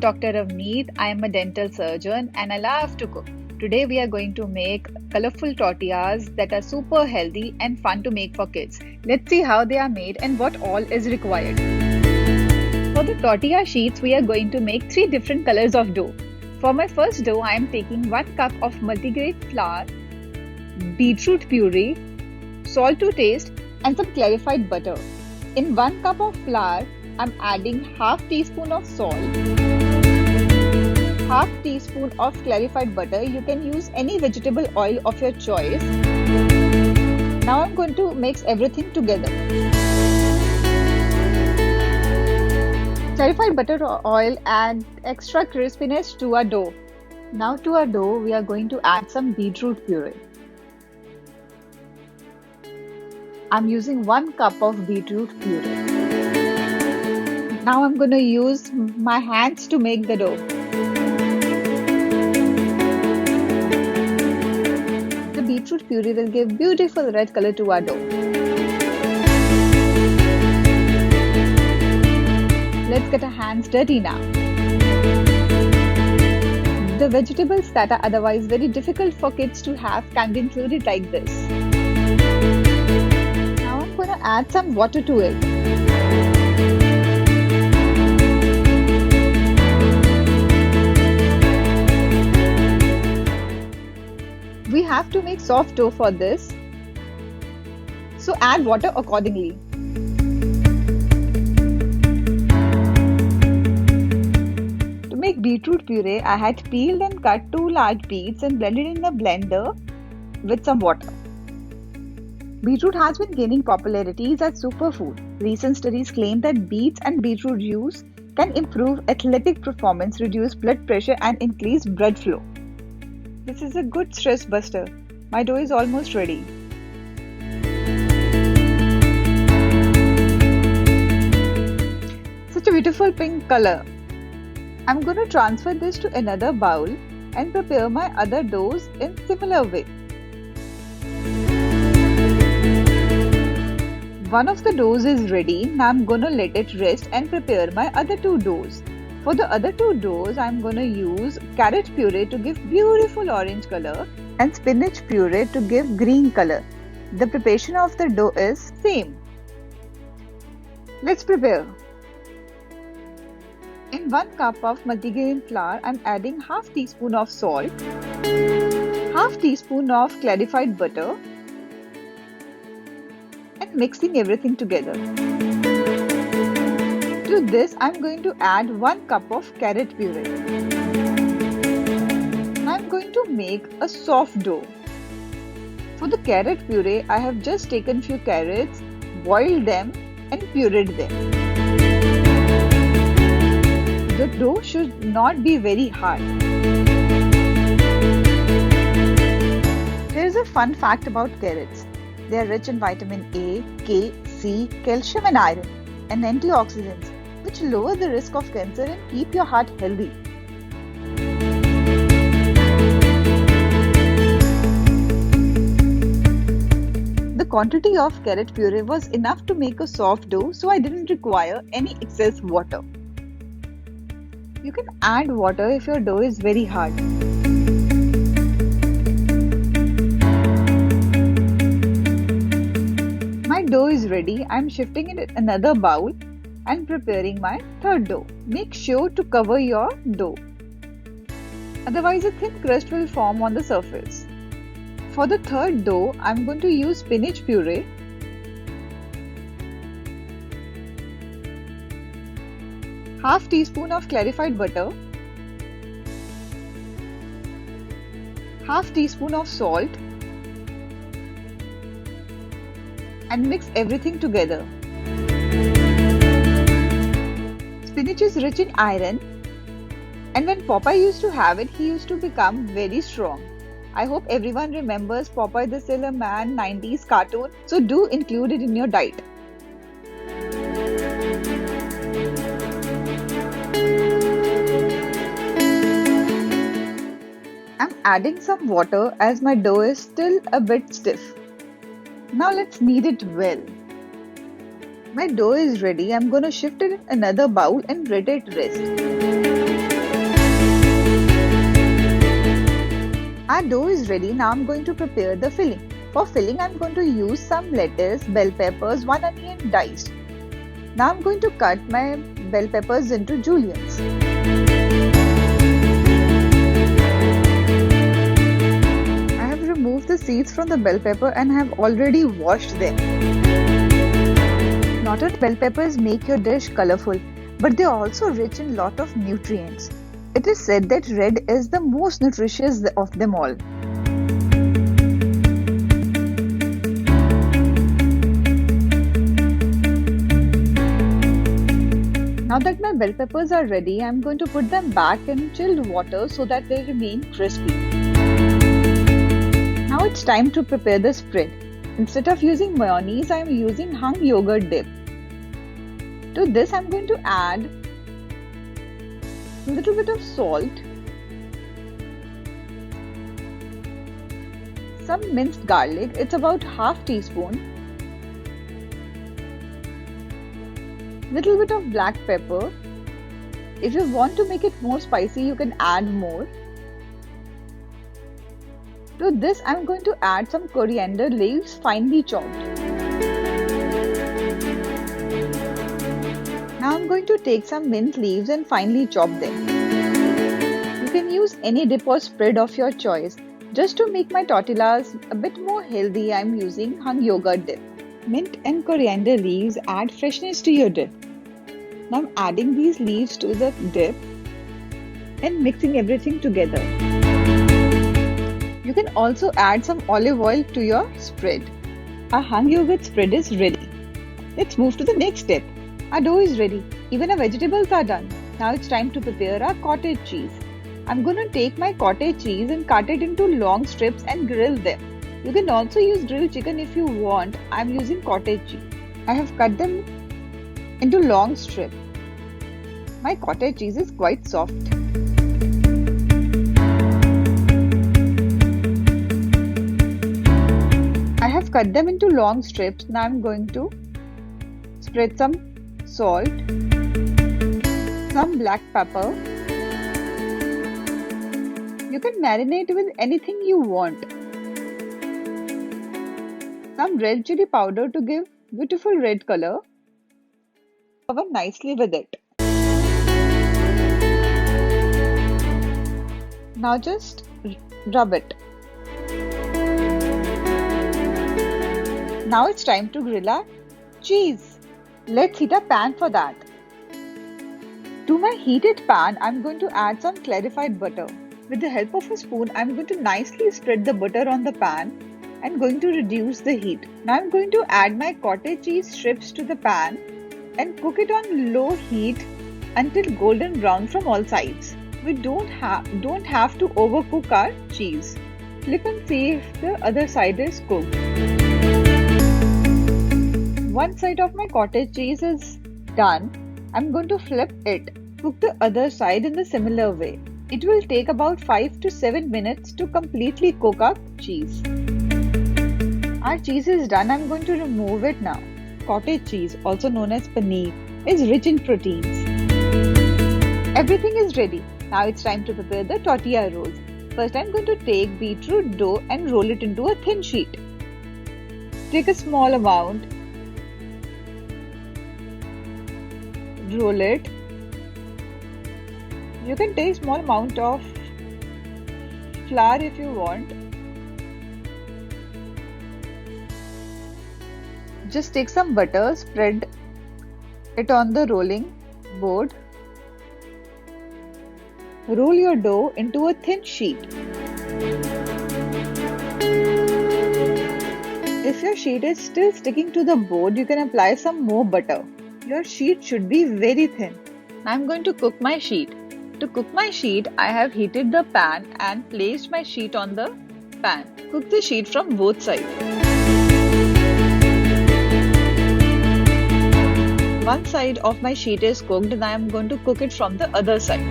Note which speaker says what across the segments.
Speaker 1: Dr. Avneet. I am a dental surgeon and I love to cook. Today we are going to make colorful tortillas that are super healthy and fun to make for kids. Let's see how they are made and what all is required. For the tortilla sheets, we are going to make 3 different colors of dough. For my first dough, I am taking 1 cup of multigrain flour, beetroot puree, salt to taste and some clarified butter. In 1 cup of flour, I'm adding half teaspoon of salt, half teaspoon of clarified butter. You can use any vegetable oil of your choice. Now I'm going to mix everything together. Clarified butter or oil adds extra crispiness to our dough. Now to our dough, we are going to add some beetroot puree. I'm using 1 cup of beetroot puree. Now I'm going to use my hands to make the dough. The beetroot puree will give beautiful red color to our dough. Let's get our hands dirty now. The vegetables that are otherwise very difficult for kids to have can be included like this. Now I'm going to add some water to it. We have to make soft dough for this, so add water accordingly. To make beetroot puree, I had peeled and cut 2 large beets and blended in a blender with some water. Beetroot has been gaining popularity as a superfood. Recent studies claim that beets and beetroot juice can improve athletic performance, reduce blood pressure and increase blood flow. This is a good stress buster. My dough is almost ready. Such a beautiful pink color. I'm going to transfer this to another bowl and prepare my other doughs in similar way. One of the doughs is ready. Now I'm going to let it rest and prepare my other 2 doughs. For the other 2 doughs, I'm going to use carrot puree to give beautiful orange color and spinach puree to give green color. The preparation of the dough is same. Let's prepare. In 1 cup of multigrain flour, I'm adding half teaspoon of salt, half teaspoon of clarified butter and mixing everything together. To this, I'm going to add 1 cup of carrot puree. I'm going to make a soft dough. For the carrot puree, I have just taken few carrots, boiled them and pureed them. The dough should not be very hard. There is a fun fact about carrots. They are rich in vitamin A, K, C, calcium and iron and antioxidants, which lower the risk of cancer and keep your heart healthy. The quantity of carrot puree was enough to make a soft dough, so I didn't require any excess water. You can add water if your dough is very hard. My dough is ready. I am shifting it in another bowl and preparing my third dough. Make sure to cover your dough. Otherwise, a thin crust will form on the surface. For the third dough, I am going to use spinach puree, half teaspoon of clarified butter, half teaspoon of salt and mix everything together. Spinach is rich in iron and when Popeye used to have it, he used to become very strong. I hope everyone remembers Popeye the Sailor Man 90s cartoon, so do include it in your diet. I'm adding some water as my dough is still a bit stiff. Now let's knead it well. My dough is ready. I'm going to shift it in another bowl and let it rest. Our dough is ready. Now I'm going to prepare the filling. For filling, I'm going to use some lettuce, bell peppers, 1 onion diced. Now I'm going to cut my bell peppers into juliennes. I have removed the seeds from the bell pepper and have already washed them. Not only bell peppers make your dish colorful, but they are also rich in lot of nutrients. It is said that red is the most nutritious of them all. Now that my bell peppers are ready, I am going to put them back in chilled water so that they remain crispy. Now it's time to prepare the spread. Instead of using mayonnaise, I am using hung yogurt dip. To this, I am going to add a little bit of salt, some minced garlic, it's about half teaspoon, little bit of black pepper. If you want to make it more spicy, you can add more. To this, I am going to add some coriander leaves finely chopped. Now I'm going to take some mint leaves and finely chop them. You can use any dip or spread of your choice. Just to make my tortillas a bit more healthy, I'm using hung yogurt dip. Mint and coriander leaves add freshness to your dip. Now I'm adding these leaves to the dip and mixing everything together. You can also add some olive oil to your spread. Our hung yogurt spread is ready. Let's move to the next step. Our dough is ready. Even our vegetables are done. Now it's time to prepare our cottage cheese. I'm going to take my cottage cheese and cut it into long strips and grill them. You can also use grilled chicken if you want. I'm using cottage cheese. I have cut them into long strips. My cottage cheese is quite soft. I have cut them into long strips. Now I'm going to spread some salt, some black pepper. You can marinate with anything you want. Some red chili powder to give beautiful red color. Cover nicely with it. Now just rub it. Now it's time to grill our cheese. Let's heat a pan for that. To my heated pan, I'm going to add some clarified butter. With the help of a spoon, I'm going to nicely spread the butter on the pan and going to reduce the heat. Now I'm going to add my cottage cheese strips to the pan and cook it on low heat until golden brown from all sides. We don't have to overcook our cheese. Flip and see if the other side is cooked. One side of my cottage cheese is done. I'm going to flip it. Cook the other side in the similar way. It will take about 5 to 7 minutes to completely cook our cheese. Our cheese is done. I'm going to remove it now. Cottage cheese, also known as paneer, is rich in proteins. Everything is ready. Now it's time to prepare the tortilla rolls. First, I'm going to take beetroot dough and roll it into a thin sheet. Take a small amount. Roll it. You can take small amount of flour if you want. Just take some butter, spread it on the rolling board. Roll your dough into a thin sheet. If your sheet is still sticking to the board, you can apply some more butter. Your sheet should be very thin. I'm going to cook my sheet. To cook my sheet, I have heated the pan and placed my sheet on the pan. Cook the sheet from both sides. One side of my sheet is cooked and I am going to cook it from the other side.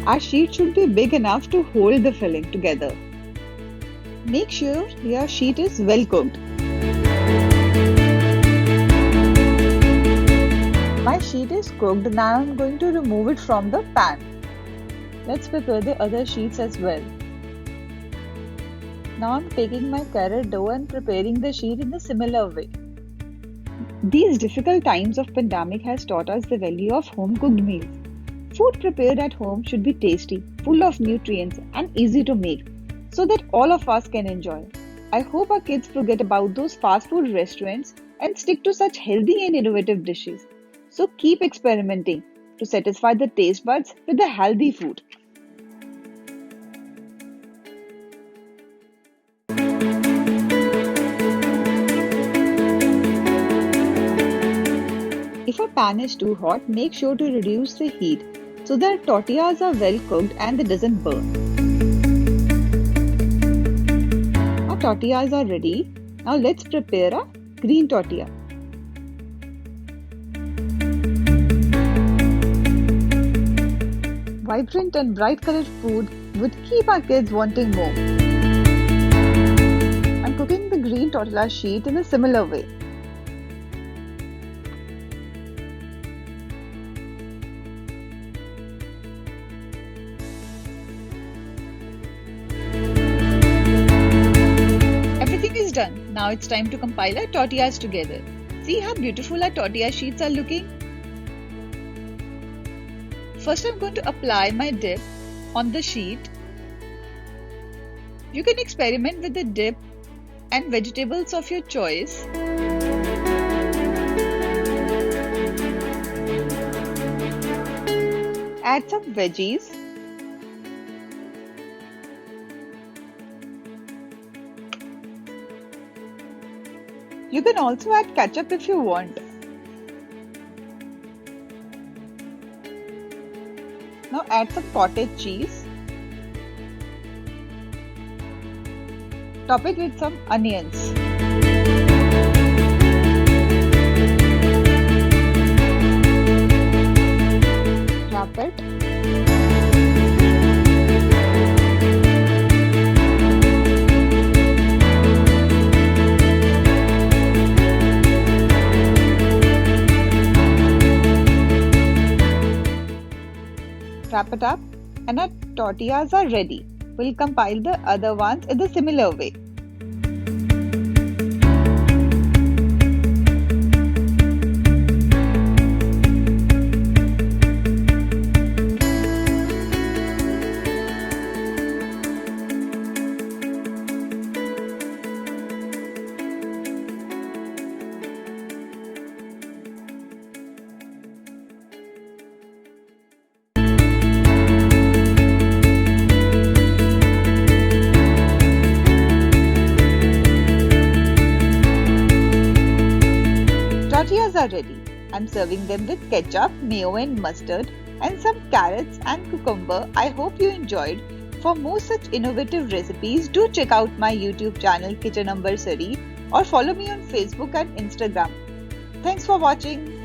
Speaker 1: Our sheet should be big enough to hold the filling together. Make sure your sheet is well cooked. My sheet is cooked. Now I am going to remove it from the pan. Let's prepare the other sheets as well. Now I'm taking my carrot dough and preparing the sheet in a similar way. These difficult times of pandemic has taught us the value of home cooked meals. Food prepared at home should be tasty, full of nutrients and easy to make so that all of us can enjoy. I hope our kids forget about those fast food restaurants and stick to such healthy and innovative dishes. So keep experimenting to satisfy the taste buds with the healthy food. If a pan is too hot, make sure to reduce the heat so that tortillas are well cooked and they doesn't burn. Our tortillas are ready. Now let's prepare a green tortilla. Vibrant and bright colored food would keep our kids wanting more. I'm cooking the green tortilla sheet in a similar way. Everything is done. Now it's time to compile our tortillas together. See how beautiful our tortilla sheets are looking? First, I'm going to apply my dip on the sheet. You can experiment with the dip and vegetables of your choice. Add some veggies. You can also add ketchup if you want. Now add some cottage cheese. Top it with some onions. Wrap it. Wrap it up and our tortillas are ready. We'll compile the other ones in the similar way. Tortillas are ready. I'm serving them with ketchup, mayo and mustard and some carrots and cucumber. I hope you enjoyed. For more such innovative recipes, do check out my YouTube channel Kitchen Ambarsari or follow me on Facebook and Instagram. Thanks for watching.